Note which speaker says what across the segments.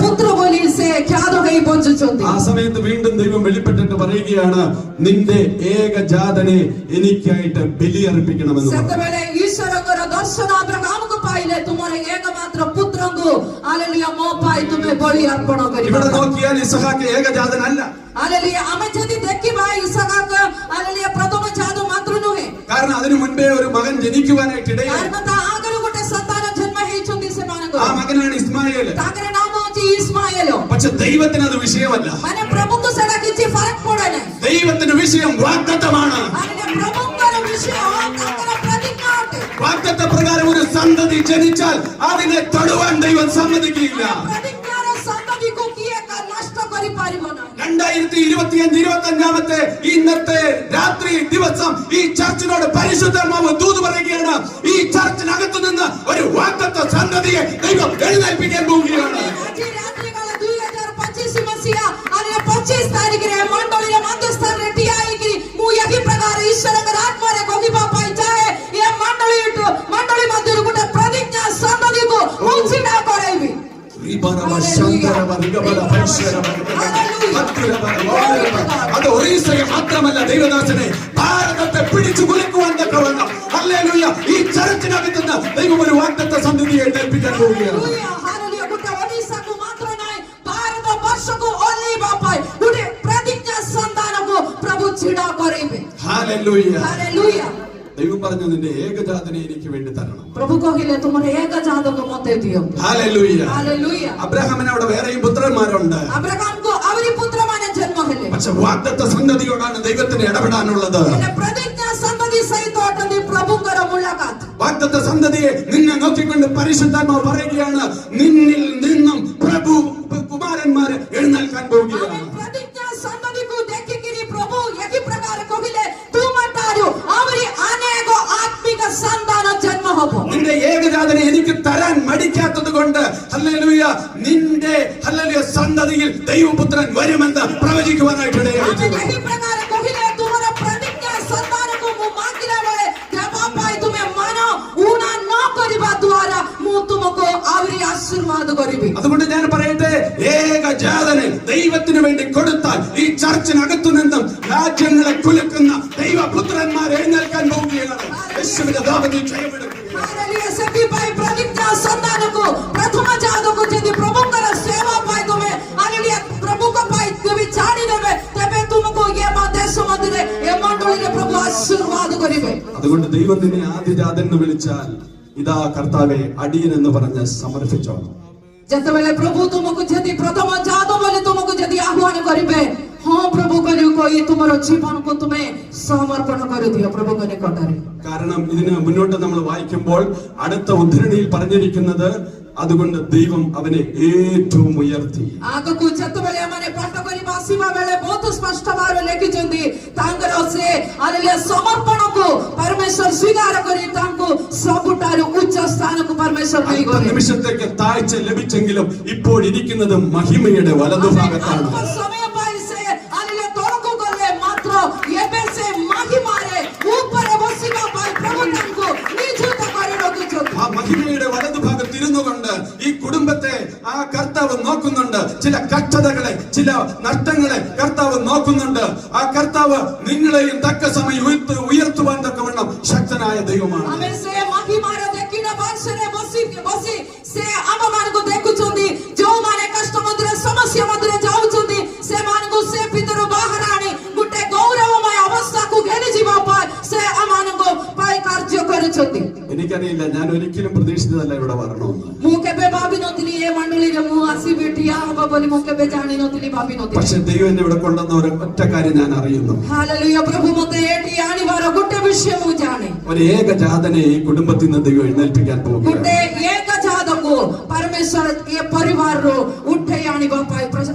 Speaker 1: पुत्र बोली से ख्यातो गई पहुंचुचुंदी
Speaker 2: ആ സമയത്ത് വീണ്ടും ദൈവം വെളിപ്പെട്ടിട്ട് പറയുകയാണ് നിന്റെ ഏകജാതനെ എനിക്കായിട്ട് ബലിയർപ്പിക്കണമെന്ന്.
Speaker 1: ସେତେବେଳେ ଈଶ୍ୱରଙ୍କର ଦର୍ଶନ ଅବ୍ରାହମକୁ ପାଇଲେ ତୁମର ଏକମାତ୍ର ପୁତ୍ରଙ୍କୁ ହାଲେଲୁୟା ମୋ ପାଇଁ ତୁମେ ବଳି ଅର୍ପଣ କରିବ.
Speaker 2: ഇവിടെ നോക്കിയാൽ ഇസഹാക്ക് ഏകജാതനല്ല.
Speaker 1: ହାଲେଲୁୟା ଆମେ ଯଦି ଦେଖିବା ଇସାକ ହାଲେଲୁୟା ପ୍ରଥମ ଜାତ ମାତ୍ର ନୁହେଁ.
Speaker 2: കാരണം അതിനു മുൻപേ ഒരു മകൻ ജനിക്കുവാനായിട്ട് ഇടയായി.
Speaker 1: କାରଣ ତା ଆଗରୁ ଗୋଟେ ସନ୍ତାନ ଜନ୍ମ ହେଇଛନ୍ତି ସେମାନଙ୍କୁ.
Speaker 2: ആ മകനാണ് ഇസ്മായേൽ.
Speaker 1: ତାଙ୍କର ନାମ ହେଉଛି ଇସ୍ମାଏଲ.
Speaker 2: പക്ഷെ ദൈവത്തിന് അത് വിഷയമല്ല.
Speaker 1: ମାନେ ପ୍ରଭୁଙ୍କୁ ସେଟା କିଛି ଫରକ ପଡେ ନାହିଁ.
Speaker 2: ദൈവത്തിന്റെ വിഷയം വാഗ്ദത്തമാണ്.
Speaker 1: ପ୍ରଭୁଙ୍କର ବିଷୟ ତାଙ୍କର ପ୍ରତିଜ୍ଞା ଅଟେ.
Speaker 2: വാഗ്ദത്ത പ്രകാരം ഒരു സന്തതി ജനിച്ചാൽ അതിനെ തൊടുവാൻ ദൈവം സമ്മതിക്കില്ല.
Speaker 1: പ്രതിജ്ഞാର സന്തതിକୁ କିଏ ନଷ୍ଟ କରିପାରିବ ନାହିଁ.
Speaker 2: 2025 ഇന്നത്തെ രാത്രി ദിവസം ഈ ചർച്ചിനോട് പരിശുദ്ധാത്മാവ് ദൂത് പറയുകയാണ്. ഈ ചർച്ചിനകത്തു നിന്ന് ഒരു വാഗ്ദത്ത സന്തതിയെ ദൈവം എഴുന്നേൽപ്പിക്കാൻ പോവുകയാണ്.
Speaker 1: ଆଜି ରାତ୍ରି କାଳ 2025 ମସିହା 25 ତାରିଖରେ ମଣ୍ଡଳୀର ମಧ್ಯସ୍ଥାନରେ ଠିଆ ହେଇକି ମୁଁ ଏହି ପ୍ରକାର ଈଶ୍ୱରଙ୍କର ଆତ୍ମାରେ କହିବା ପାଇଁ ଚାହେଁ ଏ ମଣ୍ଡଳୀ ମଧ୍ୟରୁ ଗୋଟେ ପ୍ରତିଜ୍ଞା ସନ୍ତତିକୁ ମୁଁ ଛିଡ଼ା କରାଇବି.
Speaker 2: അത് ഒറീസയെ മാത്രമല്ല ദൈവദാസനെ ഭാരതത്തെ പിടിച്ചു കുലുക്കുവാൻ തക്കവണ്ണം ഹല്ലേലൂയ ഈ ചർച്ചിനകത്ത് നിന്ന് ദൈവം ഒരു വാഗ്ദത്ത സന്തതിയെ എഴുന്നേൽപ്പിക്കാൻ പോവുകയാണ്.
Speaker 1: ഒറീസക്ക് മാത്രം ନାହିଁ ଭାରତ ବର୍ଷକୁ ଓହ୍ଲେଇବା ପାଇଁ ଗୋଟେ ପ୍ରତିଜ୍ଞା ସନ୍ତାନକୁ ପ୍ରଭୁ ଛିଡ଼ା କରାଇବେ.
Speaker 2: Hallelujah
Speaker 1: hallelujah.
Speaker 2: ദൈവം പറഞ്ഞു നിന്റെ ഏകജാതനെ എനിക്ക് വേണ്ടി തരണം.
Speaker 1: ପ୍ରଭୁ କହିଲେ ତୁମର ଏକଜାତକୁ ମୋତେ ଦିଅ.
Speaker 2: ഹല്ലേലൂയ.
Speaker 1: ହାଲେଲୁୟା.
Speaker 2: അബ്രഹാമിന് അവിടെ വേറെയും പുത്രന്മാരുണ്ട്.
Speaker 1: അബ്രഹാംକୁ ଆହୁରି ପୁତ୍ରମାନେ ଜନ୍ମ ହେଲେ.
Speaker 2: പക്ഷെ വാഗ്ദത്ത സന്തതിയോടാണ് ദൈവത്തിന് ഇടപെടാനുള്ളത്.
Speaker 1: ପ୍ରତିଜ୍ଞା ସନ୍ତତି ସହିତ ଅଟନ୍ତି ପ୍ରଭୁଙ୍କର ମୁଲାକାତ.
Speaker 2: വാഗ്ദത്ത സന്തതിയെ നിന്നെ നോക്കിക്കൊണ്ട് പരിശുദ്ധാത്മാവ് പറയുകയാണ് നിന്നിൽ നിന്നും പ്രഭു കുമാരന്മാര് എഴുന്നേൽക്കാൻ പോവുകയാണ്.
Speaker 1: ପ୍ରତିଜ୍ଞା ସନ୍ତତିକୁ ଦେଖିକିରି ପ୍ରଭୁ ଏହି ପ୍ରକାର କହିଲେ ତୁମଠାରୁ ଆହୁରି ଅନେକ ଆତ୍ମିକ ସନ୍ତାନ ଜନ୍ମ ହେବ.
Speaker 2: നിന്റെ ഏകജാതനെ എനിക്ക് തരാൻ മടിക്കാത്തത് കൊണ്ട് ഹല്ലേലൂയ നിന്റെ ഹല്ലേലൂയ സന്തതിയിൽ ദൈവപുത്രൻ വരുമെന്ന് പ്രവചിക്കുവാനായിട്ട് ഇടയായി.
Speaker 1: ଏହି ପ୍ରକାର କହିଲେ ତୁମର ପ୍ରତିଜ୍ଞା ସନ୍ତାନକୁ ମୁଁ ମାଗିଲା ବେଳେ ଦେବା ପାଇଁ ତୁମେ ମାନ ଉଣା ନ କରିବା ଦ୍ୱାରା ମୁଁ ତୁମକୁ ଆହୁରି ଆଶୀର୍ବାଦ କରିବି.
Speaker 2: അതുകൊണ്ട് ഞാൻ പറയട്ടെ ഏകജാതനെ ദൈവത്തിന് വേണ്ടി കൊടുത്താൽ ഈ ചർച്ചിനകത്തു നിന്നും രാജ്യങ്ങളെ കുലുക്കുന്ന ദൈവപുത്രന്മാർ എഴുന്നേൽക്കാൻ പോവുകയാണ്. യേശുവിന്റെ നാമത്തിൽ ജയമെടുക്കുക.
Speaker 1: ହାଲେଲୁୟା. ସେଥିପାଇଁ ପ୍ରତିଜ୍ଞା ସନ୍ତାନକୁ ପ୍ରଥମ ଜାତକୁ ଯଦି ପ୍ରଭୁଙ୍କର ସେବା ପାଇଁ ତୁମେ ହାଲେଲୁୟା ପ୍ରଭୁଙ୍କ ପାଇଁ ତୁମେ ଛାଡ଼ିଦେବେ ତେବେ ତୁମକୁ ଏ ଦେଶ ମଧ୍ୟରେ ଏ ମଣ୍ଡଳୀରେ ପ୍ରଭୁ ଆଶୀର୍ବାଦ କରିବେ.
Speaker 2: അതുകൊണ്ട് ദൈവം നിന്നെ ആദ്യജാതൻ എന്ന് വിളിച്ചാൽ ഇതാ കർത്താവെ അടിയൻ എന്ന് പറഞ്ഞ് സമർപ്പിച്ചോളൂ.
Speaker 1: ଯେତେବେଳେ ପ୍ରଭୁ ତୁମକୁ ଯଦି ପ୍ରଥମ ଜାତ ବୋଲି ତୁମକୁ ଯଦି ଆହ୍ୱାନ କରିବେ ହଁ ପ୍ରଭୁ କହି ତୁମର ଜୀବନକୁ ତୁମେ ସମର୍ପଣ କରିଦିଅ ପ୍ରଭୁଙ୍କ ନିକଟରେ.
Speaker 2: കാരണം ഇതിന് മുന്നോട്ട് നമ്മൾ വായിക്കുമ്പോൾ അടുത്ത ഉദ്ധരണിയിൽ പറഞ്ഞിരിക്കുന്നത് അതുകൊണ്ട് ദൈവം അവനെ ഏറ്റവും ഉയർത്തി.
Speaker 1: ଆଗକୁ ଯେତେବେଳେ ଆମେ ପାଠ କରିବା ଆସିବା ବେଳେ ବହୁତ ସ୍ପଷ୍ଟ ଭାବରେ ଲେଖିଛନ୍ତି ତାଙ୍କର ସେ ହାଲେଲୁୟା ସମର୍ପଣକୁ ପରମେଶ୍ୱର ସ୍ୱୀକାର କରି ତାଙ୍କୁ ସବୁଠାରୁ ଉଚ୍ଚ ସ୍ଥାନକୁ ପରମେଶ୍ୱର ନେଇଗଲେ.
Speaker 2: നിമിഷത്തേക്ക് താഴ്ച ലഭിച്ചെങ്കിലും ഇപ്പോൾ ഇരിക്കുന്നത് മഹിമയുടെ വലതുഭാഗത്താണ്.
Speaker 1: ସମୟ ପାଇଁ ସେ ହାଲେଲୁୟା ତଳକୁ ଗଲେ ମାତ୍ର ଏବେ ସେ ମହିମାରେ ଉପରେ ବସିବା ପାଇଁ ପ୍ରଭୁ ତାଙ୍କୁ ନିଯୁକ୍ତ କରି ରଖିଛନ୍ତି.
Speaker 2: ആ മഹിമയുടെ വലതുഭാഗത്ത് ഇരുന്നു കൊണ്ട് ഈ കുടുംബത്തെ ആ കർത്താവ് നോക്കുന്നുണ്ട്. ചില കഷ്ടതകളെ ചില നഷ്ടങ്ങളെ കർത്താവ് നോക്കുന്നുണ്ട്. ആ കർത്താവ് നിങ്ങളെയും തക്ക സമയം ഉയർത്തുവാൻ തക്കവണ്ണം ശക്തനായ ദൈവമാണ്.
Speaker 1: ସେ ମହିମାର ଦେଖିନ ବର୍ଷରେ ବସି ସେ ଆମମାନଙ୍କୁ ଦେଖୁଛନ୍ତି. ଯୋଉମାନେ କଷ୍ଟ ମଧ୍ୟରେ ସମସ୍ୟା ମଧ୍ୟରେ ଯାଉଛନ୍ତି ସେମାନଙ୍କୁ ସେ ଭିତରୁ ବାହାର ଆଣି ଗୋଟେ ଗୌରବମୟ ଅବସ୍ଥାକୁ ଘେନି ଯିବା ପାଇଁ ସେ ଆମମାନଙ୍କ ପାଇଁ କାର୍ଯ୍ୟ କରୁଛନ୍ତି.
Speaker 2: എനിക്കറിയില്ല, ഞാൻ ഒരിക്കലും പ്രതീക്ഷിച്ചതല്ല ഇവിടെ വരണമെന്ന്.
Speaker 1: ମୁଁ କେବେ ଭାବିନଥିଲି ଏ ମଣ୍ଡଳୀରେ ମୁଁ ଆସିବି ଠିଆ ହବ ବୋଲି ମୁଁ କେବେ ଜାଣିନଥିଲି ଭାବିନଥିଲି.
Speaker 2: പക്ഷെ ദൈവം എന്നെ ഇവിടെ കൊണ്ടുവന്ന ഒറ്റ കാര്യം ഞാൻ അറിയുന്നു.
Speaker 1: ହାଲେଲୁୟା. ପ୍ରଭୁ ମୋତେ ଏଠି ଆଣିବାର ଗୋଟେ ବିଷୟ ମୁଁ ଜାଣେ.
Speaker 2: ഒരു ഏകജാതനെ ഈ കുടുംബത്തിൽ നിന്ന് ദൈവം എഴുന്നേൽപ്പിക്കാൻ പോകുകയാണ്.
Speaker 1: ଗୋଟେ ഏകജാതକୁ പരമേശ്വര ഈ പരിവാരରୁ ଉଠେଇ ଆଣିବା ପାଇଁ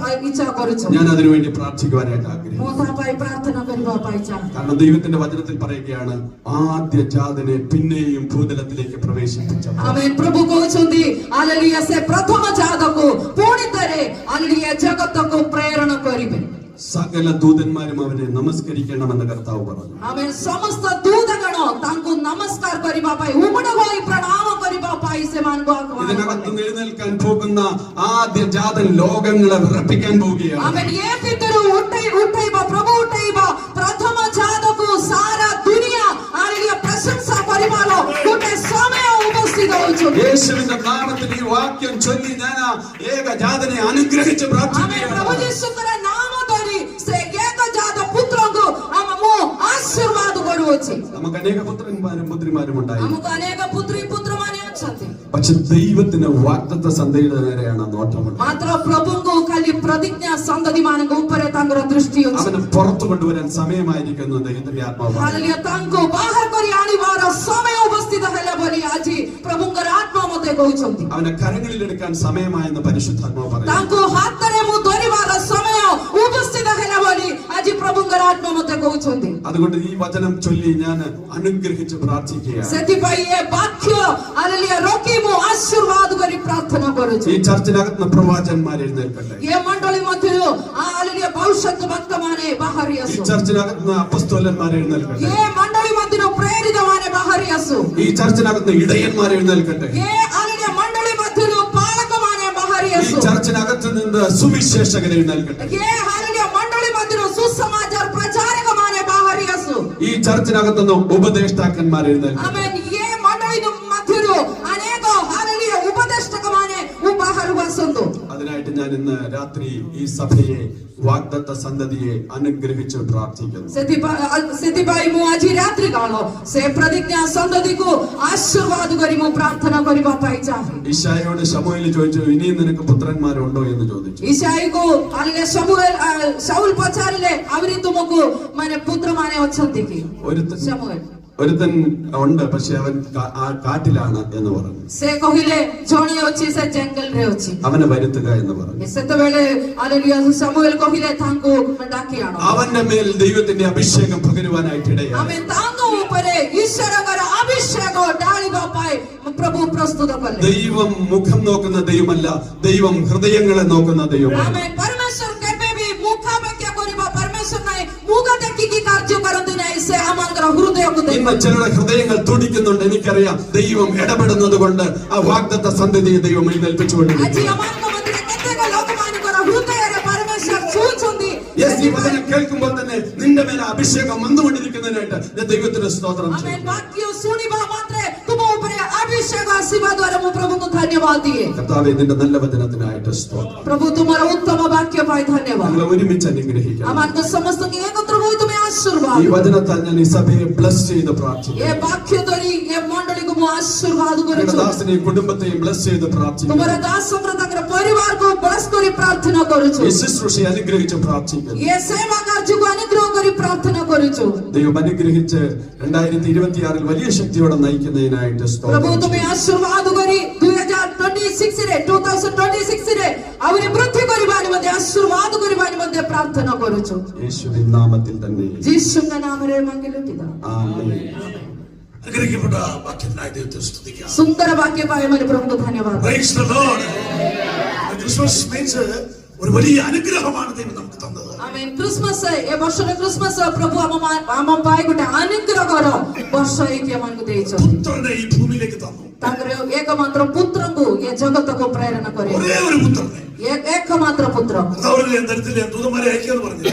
Speaker 1: ଇଚ୍ଛା କରୁଛନ୍ତି.
Speaker 2: ഞാൻ അതിനുവേണ്ടി പ്രാർത്ഥിക്കുവാനായിട്ട് ആഗ്രഹിക്കുന്നു.
Speaker 1: ମୁଁ ତା ପାଇଁ ପ୍ରାର୍ଥନା କରିବା ପାଇଁ ଚାହେଁ.
Speaker 2: കാരണം ദൈവത്തിന്റെ വചനത്തിൽ പറയുകയാണ് ആദ്യജാതനെ പിന്നെയും ഭൂതലത്തിലേക്ക് പ്രവേശിപ്പിച്ചു.
Speaker 1: ആമേൻ. പ്രഭു କହୁଛନ୍ତି ହାଲେଲୁୟା ସେ ପ୍ରଥମ ଜାତକୁ ପୁଣି ଥରେ ହାଲେଲୁୟା ଜଗତକୁ ପ୍ରେରଣ କରିବେ.
Speaker 2: സകല ദൂതന്മാരും അവനെ നമസ്കരിക്കണമെന്ന് കർത്താവ് പറഞ്ഞു.
Speaker 1: ആമേൻ. ସମସ୍ତ ଦୂତଗଣ ତାଙ୍କୁ ନମସ୍କାର କରିବା ପାଇଁ ଉମୁଡ଼ ହୋଇ ପ୍ରଣାମ କରିବା ପାଇଁ ପାଇଁ ସେମାନଙ୍କୁ ଆହ୍ୱାନ
Speaker 2: ഇതിനകത്ത്
Speaker 1: କଲେ।
Speaker 2: എഴുന്നേൽക്കാൻ പോകുന്ന ആദ്യ ജാതൻ ലോകങ്ങളെ വിറപ്പിക്കാൻ പോവുകയാണ്.
Speaker 1: ଆମେନ୍ ଏ ଭିତରୁ ଉଠେଇବା ପ୍ରଭୁ ଉଠେଇବା ପ୍ରଥମ ଜାତକୁ ସାରା ଦୁନିଆ ଆଲିଆ ପ୍ରଶଂସା କରିବାର ଗୋଟେ ସମୟ ଉପସ୍ଥିତ ହୋଇଛନ୍ତି।
Speaker 2: യേശുവിന്റെ നാമത്തിൽ ഈ വാക്യം ചൊല്ലി ഞാൻ ആ ഏകജാതനെ അനുഗ്രഹിച്ച്
Speaker 1: ଆମେ ପ୍ରଭୁ
Speaker 2: പ്രാർത്ഥിക്കുകയാണ്.
Speaker 1: ଯୀଶୁଙ୍କର ନାମ ଧରି ସେ ଏକ ଜାତ ପୁତ୍ରଙ୍କୁ ମୁଁ ଆଶୀର୍ବାଦ କରୁଅଛି।
Speaker 2: നമുക്ക് അനേക പുത്രന്മാരും പുത്രിമാരും ഉണ്ടായി.
Speaker 1: ଆମକୁ ଅନେକ ପୁତ୍ରୀ ପୁତ୍ରମାନେ ଅଛନ୍ତି,
Speaker 2: പക്ഷെ ദൈവത്തിന് വാഗ്ദത്ത സന്തതിയുടെ നേരെയാണ് നോട്ടമുള്ളത്.
Speaker 1: ମାତ୍ର ପ୍ରଭୁଙ୍କୁ ଖାଲି ପ୍ରତିଜ୍ଞା ସନ୍ତତି ମାନଙ୍କ ଉପରେ ତାଙ୍କର ଦୃଷ୍ଟି ଅଛି।
Speaker 2: അവനെ പുറത്തു കൊണ്ടുവരാൻ സമയമായിരിക്കുന്നു ദൈവത്തിന്റെ ആത്മാവ്.
Speaker 1: ହାଲେଲୁୟା ତାଙ୍କୁ ବାହାର କରି ଆଣିବାର ସମୟ ଉପସ୍ଥିତ ହେଲା ବୋଲି ଆଜି ପ୍ରଭୁଙ୍କର ଆତ୍ମା ମୋତେ କହୁଛନ୍ତି।
Speaker 2: അവനെ കരങ്ങളിലെടുക്കാൻ സമയമായെന്ന് പരിശുദ്ധാത്മാവ് പറയുന്നു.
Speaker 1: ତାଙ୍କୁ ହାତରେ ମୁଁ ଧରିବାର ସମୟ ଉପସ୍ଥିତ ହେଲା ବୋଲି ଆଜି ପ୍ରଭୁଙ୍କର ଆତ୍ମା ମୋତେ କହୁଛନ୍ତି।
Speaker 2: അതുകൊണ്ട് ഈ വചനം ചൊല്ലി ഞാൻ അനുഗ്രഹിച്ച് പ്രാർത്ഥിക്കുകയാണ്.
Speaker 1: ସେଥିପାଇଁ ଏ ବାକ୍ୟ ହାଲେଲୁୟା ରୋକି ମୁଁ ଆଶୀର୍ବାଦ କରି ପ୍ରାର୍ଥନା କରୁଛି।
Speaker 2: ഈ ചർച്ചിനകത്ത് പ്രവാചകന്മാർ എഴുന്നേൽക്കട്ടെ.
Speaker 1: ଏ ମଣ୍ଡଳୀ ମଧ୍ୟରୁ ହାଲେଲୁୟା ଭବିଷ୍ୟତ ବକ୍ତାମାନେ ବାହାରି
Speaker 2: ഈ
Speaker 1: ଆସୁ।
Speaker 2: ചർച്ചിനകത്ത് അപ്പസ്തോലന്മാർ എഴുന്നേൽക്കട്ടെ.
Speaker 1: ଏ ମଣ୍ଡଳୀ ମଧ୍ୟରୁ ପ୍ରେରିତମାନେ ବାହାରି ଆସୁ।
Speaker 2: ഈ ചർച്ചിനകത്ത് ഇടയന്മാർ എഴുന്നേൽക്കട്ടെ.
Speaker 1: ଏ ହାଲେଲୁୟା ମଣ୍ଡଳୀ ମଧ୍ୟରୁ ପାଳକମାନେ ବାହାରି
Speaker 2: ഈ
Speaker 1: ଆସୁ।
Speaker 2: ചർച്ചിനകത്ത് നിന്ന് സുവിശേഷകർ എഴുന്നേൽക്കട്ടെ.
Speaker 1: ଏ ହାଲେଲୁୟା ମଣ୍ଡଳୀ ମଧ୍ୟରୁ ସୁସମାଚାର ପ୍ରଚାରକମାନେ ବାହାରି ଆସୁ।
Speaker 2: ഈ ചർച്ചിനകത്ത് നിന്ന് ഉപദേഷ്ടാക്കന്മാർ എഴുന്നേൽക്കട്ടെ.
Speaker 1: ଆମେନ୍ ଏ ମଣ୍ଡଳୀ ମଧ୍ୟରୁ ଅନେକ ହାଲେଲୁୟା ଉପଦେଷ୍ଟକମାନେ ବାହାରକୁ ଆସନ୍ତୁ।
Speaker 2: അതിനായിട്ട് ഞാൻ ഇന്ന് രാത്രി ഈ സഭയെ വാഗ്ദത്ത സന്തതിയെ അനുഗ്രഹിച്ച് പ്രാർത്ഥിക്കുന്നു.
Speaker 1: ସେଥିପାଇଁ ମୁଁ ଆଜି ରାତ୍ରି କାଳ ସେ ପ୍ରତିଜ୍ଞା ସନ୍ତତିକୁ ଆଶୀର୍ବାଦ କରି ମୁଁ ପ୍ରାର୍ଥନା କରିବା ପାଇଁ ଚାହେଁ।
Speaker 2: ഈശായോട് ശമൂവേൽ ചോദിച്ചു, ഇനിയും നിനക്ക് പുത്രന്മാരുണ്ടോ എന്ന് ചോദിച്ചു.
Speaker 1: ଇଶାଇକୁ ଆଲିଲେ ଶାଉଲ ପଚାରିଲେ ଆହୁରି ତୁମକୁ ମାନେ ପୁତ୍ରମାନେ ଅଛନ୍ତି କି? ଶମୁଏଲ
Speaker 2: ഒരുത്തൻ ഉണ്ട്, പക്ഷെ അവൻ ആ കാട്ടിലാണ് എന്ന് പറഞ്ഞു.
Speaker 1: ସେ କହିଲେ ଜଣେ ଅଛି ସେ ଜଙ୍ଗଲରେ ଅଛି,
Speaker 2: അവനെ വരുത്തുക എന്ന് പറഞ്ഞു.
Speaker 1: ସେତେବେଳେ ଆଲେଲୁୟା ଶମୁଏଲ କହିଲେ ତାଙ୍କୁ ଡାକି ଆଣ।
Speaker 2: അവന്റെ മേൽ ദൈവത്തിന്റെ അഭിഷേകം പകരുവാനായിട്ട് ഇടയായി.
Speaker 1: ଆମେ ତାଙ୍କ ଉପରେ ଈଶ୍ୱରଙ୍କର ଅଭିଷେକ ଢାଳିବା ପାଇଁ ପ୍ରଭୁ ପ୍ରସ୍ତୁତ କଲେ।
Speaker 2: ദൈവം മുഖം നോക്കുന്ന ദൈവമല്ല, ദൈവം ഹൃദയങ്ങളെ നോക്കുന്ന ദൈവമാണ്.
Speaker 1: ଆମେ ପରମେଶ୍ୱର କେବେ ବି ମୁଖାପେକ୍ଷା କରିବା ପରମେଶ୍ୱର ନାହିଁ, ମୁଖ ଦେଖିକି କାର୍ଯ୍ୟ କରନ୍ତି ନାହିଁ, ସେ ଆମଙ୍କର ହୃଦୟକୁ ଦେଖନ୍ତି।
Speaker 2: ഇന്ന് ചിലരുടെ ഹൃദയങ്ങൾ തുടിക്കുന്നുണ്ട്. എനിക്കറിയാം ദൈവം ഇടപെടുന്നത് കൊണ്ട് ആ വാഗ്ദത്ത സന്തതിയെ ദൈവം
Speaker 1: ଆଜି
Speaker 2: എഴുന്നേൽപ്പിച്ചുകൊണ്ടിരിക്കുന്നു.
Speaker 1: ଆମମାନଙ୍କ ମଧ୍ୟରେ କେତେକ ଲୋକମାନଙ୍କର ହୃଦୟରେ ପରମେଶ୍ୱର ଛୁଉଁଛନ୍ତି।
Speaker 2: ഈ വചനം കേൾക്കുമ്പോൾ തന്നെ നിന്റെ മേലെ അഭിഷേകം വന്നുകൊണ്ടിരിക്കുന്നതിനായിട്ട് ഞാൻ ദൈവത്തിന് സ്തോത്രം
Speaker 1: ଆମେ
Speaker 2: ചെയ്യുന്നു.
Speaker 1: ବାକ୍ୟ ଶୁଣିବା ମାତ୍ରେ ତୁମ ଉପରେ ଅଭିଷେକ ଆସିବା ଦ୍ୱାରା ମୁଁ ପ୍ରଭୁଙ୍କୁ ଧନ୍ୟବାଦ ଦିଏ।
Speaker 2: കർത്താവേ, നിന്റെ നല്ല വചനത്തിനായിട്ട് സ്തോത്രം.
Speaker 1: ପ୍ରଭୁ ତୁମର ଉତ୍ତମ ବାକ୍ୟ ପାଇଁ ଧନ୍ୟବାଦ।
Speaker 2: ഞങ്ങളെ ഒരുമിച്ച് അനുഗ്രഹിക്കണം.
Speaker 1: ଆମମାନଙ୍କ ସମସ୍ତଙ୍କୁ ଏକତ୍ର ହୋଇ ତୁମେ ଆଶୀର୍ବାଦ।
Speaker 2: ഈ വചനത്താൽ ഞാൻ ഈ സഭയെ ബ്ലസ് ചെയ്ത് പ്രാർത്ഥിക്കുന്നു.
Speaker 1: ଏ ବାକ୍ୟ ଧରି ଏ ମଣ୍ଡଳୀକୁ ମୁଁ ଆଶୀର୍ବାଦ
Speaker 2: നിങ്ങളുടെ
Speaker 1: କରୁଛି।
Speaker 2: ദാസനെയും കുടുംബത്തെയും ബ്ലസ് ചെയ്ത് പ്രാർത്ഥിക്കുന്നു.
Speaker 1: ତୁମର ଦାସଙ୍କର ତାଙ୍କର ପରିବାରକୁ ବ୍ଲେସ୍ କରି ପ୍ରାର୍ଥନା କରୁଛୁ।
Speaker 2: ഈ ശുശ്രൂഷയെ അനുഗ്രഹിച്ച് പ്രാർത്ഥിക്കുന്നു.
Speaker 1: ଏ ସେବା କାର୍ଯ୍ୟକୁ ଅନୁଗ୍ରହ କରି ପ୍ରାର୍ଥନା କରୁଛୁ।
Speaker 2: ദൈവം അനുഗ്രഹിച്ച് 2026 വലിയ ശക്തിയോടെ നയിക്കുന്നതിനായിട്ട്
Speaker 1: ପ୍ରଭୁ
Speaker 2: സ്തോത്രം.
Speaker 1: ତୁମେ ଆଶୀର୍ବାଦ କରି 2026 ରେ ଆହୁରି ବୃଦ୍ଧି କରିବା ନିମନ୍ତେ ଆଶୀର୍ବାଦ କରିବା ନିମନ୍ତେ ପ୍ରାର୍ଥନା କରୁଛୁ।
Speaker 2: യേശുവിൻ നാമത്തിൽ തന്നെ
Speaker 1: ଯୀଶୁଙ୍କ ନାମରେ ମାଗିଲୁ ପିତା,
Speaker 2: ആമേൻ.
Speaker 3: അനുഗ്രഹിക്കപ്പെട്ട വാക്യത്തിനായി ദൈവത്തെ സ്തുതിക്കാം.
Speaker 1: ସୁନ୍ଦର ବାକ୍ୟ ପାଇଁ ଆମେ ପ୍ରଭୁଙ୍କୁ ଧନ୍ୟବାଦ।
Speaker 3: Praise the Lord. Christmas means ഒരു വലിയ അനുഗ്രഹമാണ് ദൈവം നമുക്ക് തന്നത്.
Speaker 1: ଆମେନ୍। କ୍ରିସମସ୍ ଏ ବର୍ଷର କ୍ରିସମସ୍ ପ୍ରଭୁ ଆମ ପାଇଁ ଗୋଟେ ଅନୁଗ୍ରହର ବର୍ଷ ହେଇକି ଆମକୁ ଦେଇଛନ୍ତି।
Speaker 3: പുത്രനെ ഈ ഭൂമിയിലേക്ക് തന്നു.
Speaker 1: ତାଙ୍କର ଏକମାତ୍ର ପୁତ୍ରଙ୍କୁ ଏ ଜଗତକୁ ପ୍ରେରଣ କରି
Speaker 3: ഒരേ ഒരു പുത്രനെ
Speaker 1: ଏକମାତ୍ର ପୁତ୍ର
Speaker 3: അവരുടെ തരത്തിലെ ദൂതന്മാരെ അയക്കാന്ന് പറഞ്ഞില്ല.